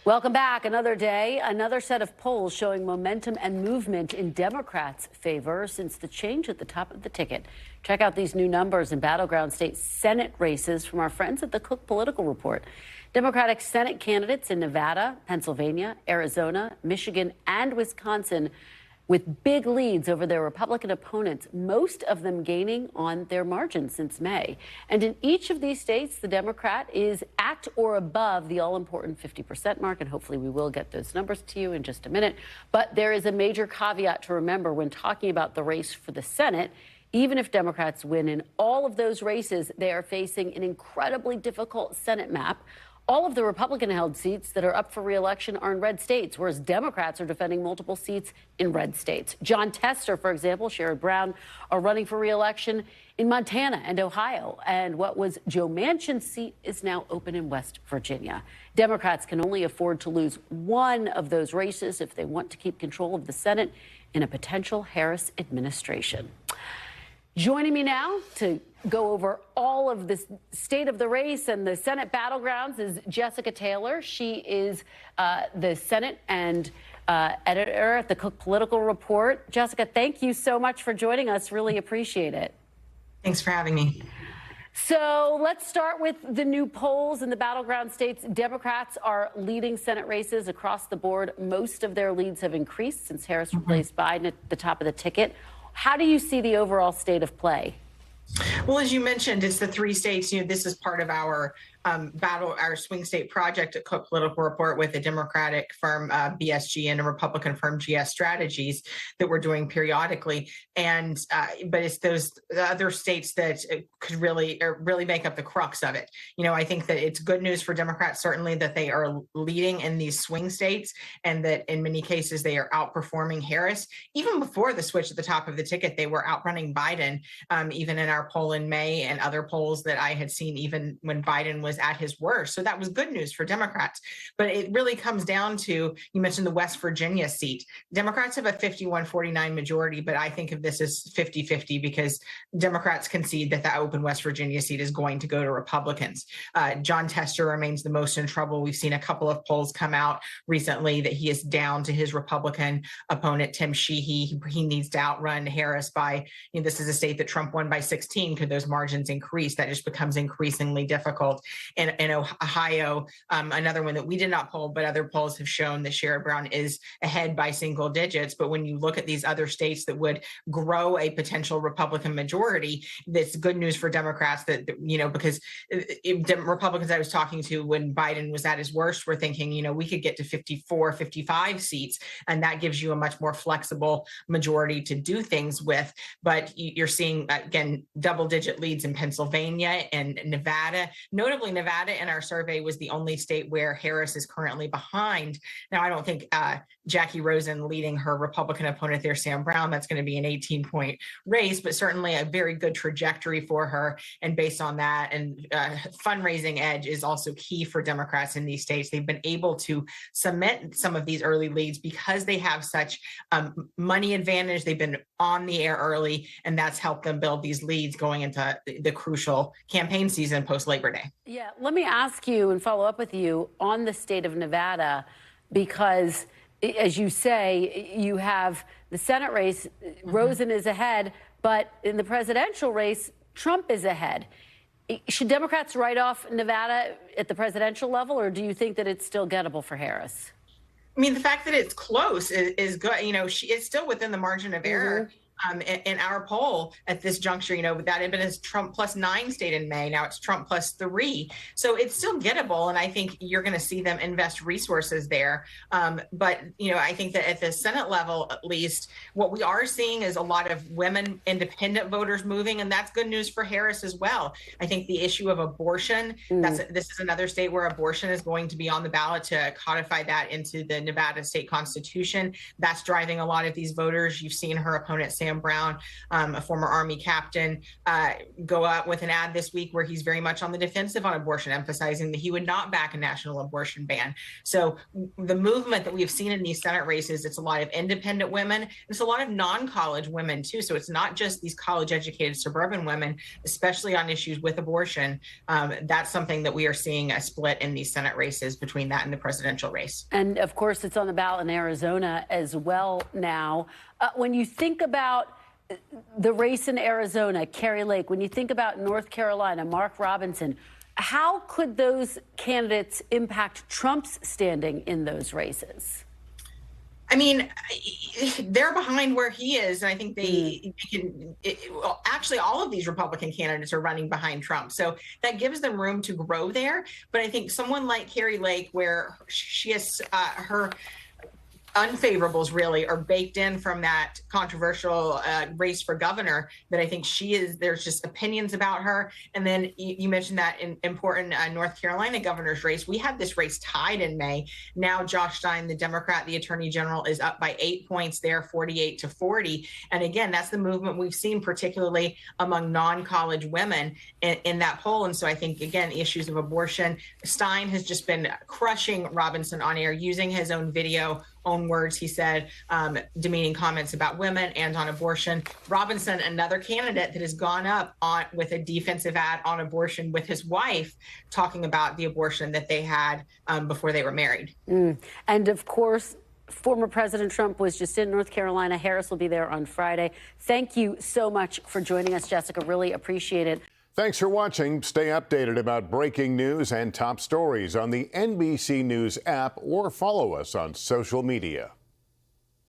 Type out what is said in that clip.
Welcome back. Another day, another set of polls showing momentum and movement in Democrats' favor since the change at the top of the ticket. Check out these new numbers in battleground state Senate races from our friends at the Cook Political Report. Democratic Senate candidates in Nevada, Pennsylvania, Arizona, Michigan, and Wisconsin with big leads over their Republican opponents, most of them gaining on their margins since May. And in each of these states, the Democrat is at or above the all-important 50% mark, and hopefully we will get those numbers to you in just a minute. But there is a major caveat to remember when talking about the race for the Senate. Even if Democrats win in all of those races, they are facing an incredibly difficult Senate map. All of the Republican-held seats that are up for re-election are in red states, whereas Democrats are defending multiple seats in red states. Jon Tester, for example, Sherrod Brown are running for re-election in Montana and Ohio. And what was Joe Manchin's seat is now open in West Virginia. Democrats can only afford to lose one of those races if they want to keep control of the Senate in a potential Harris administration. Joining me now to go over all of the state of the race and the Senate battlegrounds is Jessica Taylor. She is the Senate and editor at the Cook Political Report. Jessica, thank you so much for joining us. Really appreciate it. Thanks for having me. So let's start with the new polls in the battleground states. Democrats are leading Senate races across the board. Most of their leads have increased since Harris replaced Biden at the top of the ticket. How do you see the overall state of play? Well, as you mentioned, it's the three states. This is part of our our swing state project at Cook Political Report with a Democratic firm, BSG, and a Republican firm, GS Strategies, that we're doing periodically. And but it's those other states that could really make up the crux of it. I think that it's good news for Democrats, certainly, that they are leading in these swing states and that in many cases they are outperforming Harris. Even before the switch at the top of the ticket, they were outrunning Biden, even in our poll in May and other polls that I had seen even when Biden was at his worst. So that was good news for Democrats. But it really comes down to, you mentioned the West Virginia seat. Democrats have a 51-49 majority, but I think of this as 50-50 because Democrats concede that the open West Virginia seat is going to go to Republicans. Jon Tester remains the most in trouble. We've seen a couple of polls come out recently that he is down to his Republican opponent, Tim Sheehy. He needs to outrun Harris by, this is a state that Trump won by 16. Could those margins increase? That just becomes increasingly difficult. In Ohio, another one that we did not poll, but other polls have shown that Sherrod Brown is ahead by single digits. But when you look at these other states that would grow a potential Republican majority, that's good news for Democrats because Republicans I was talking to when Biden was at his worst were thinking, we could get to 54, 55 seats, and that gives you a much more flexible majority to do things with. But you're seeing, again, double-digit leads in Pennsylvania and Nevada. Notably, Nevada in our survey was the only state where Harris is currently behind. Now, I don't think Jackie Rosen leading her Republican opponent there, Sam Brown, that's going to be an 18-point race, but certainly a very good trajectory for her. And based on that, and fundraising edge is also key for Democrats in these states. They've been able to cement some of these early leads because they have such money advantage. They've been on the air early, and that's helped them build these leads going into the crucial campaign season post-Labor Day. Yeah, let me ask you and follow up with you on the state of Nevada, because as you say, you have the Senate race, Rosen is ahead, but in the presidential race, Trump is ahead. Should Democrats write off Nevada at the presidential level, or do you think that it's still gettable for Harris? I mean, the fact that it's close is good. It's still within the margin of error. In our poll at this juncture, that had been as Trump +9 state in May. Now it's Trump +3. So it's still gettable. And I think you're going to see them invest resources there. But I think that at the Senate level, at least, what we are seeing is a lot of women independent voters moving. And that's good news for Harris as well. I think the issue of abortion, this is another state where abortion is going to be on the ballot to codify that into the Nevada state constitution. That's driving a lot of these voters. You've seen her opponent, Sam William Brown, a former Army captain, go out with an ad this week where he's very much on the defensive on abortion, emphasizing that he would not back a national abortion ban. So the movement that we've seen in these Senate races, it's a lot of independent women. It's a lot of non-college women, too. So it's not just these college-educated suburban women, especially on issues with abortion. That's something that we are seeing a split in these Senate races between that and the presidential race. And, of course, it's on the ballot in Arizona as well now. When you think about the race in Arizona, Kari Lake, when you think about North Carolina, Mark Robinson, how could those candidates impact Trump's standing in those races? I mean, they're behind where he is. And I think they can, well, actually, all of these Republican candidates are running behind Trump. So that gives them room to grow there. But I think someone like Kari Lake, where she has her unfavorables really are baked in from that controversial race for governor, that I think there's just opinions about her. And then you mentioned that important North Carolina governor's race. We had this race tied in May. Now Josh Stein, the Democrat, the attorney general, is up by 8 points there, 48-40. And again, that's the movement we've seen, particularly among non-college women in that poll. And so I think, again, issues of abortion, Stein has just been crushing Robinson on air, using his own video, own words, he said, demeaning comments about women and on abortion. Robinson, another candidate that has gone up with a defensive ad on abortion with his wife, talking about the abortion that they had before they were married. And of course, former President Trump was just in North Carolina. Harris will be there on Friday. Thank you so much for joining us, Jessica. Really appreciate it. Thanks for watching. Stay updated about breaking news and top stories on the NBC News app or follow us on social media.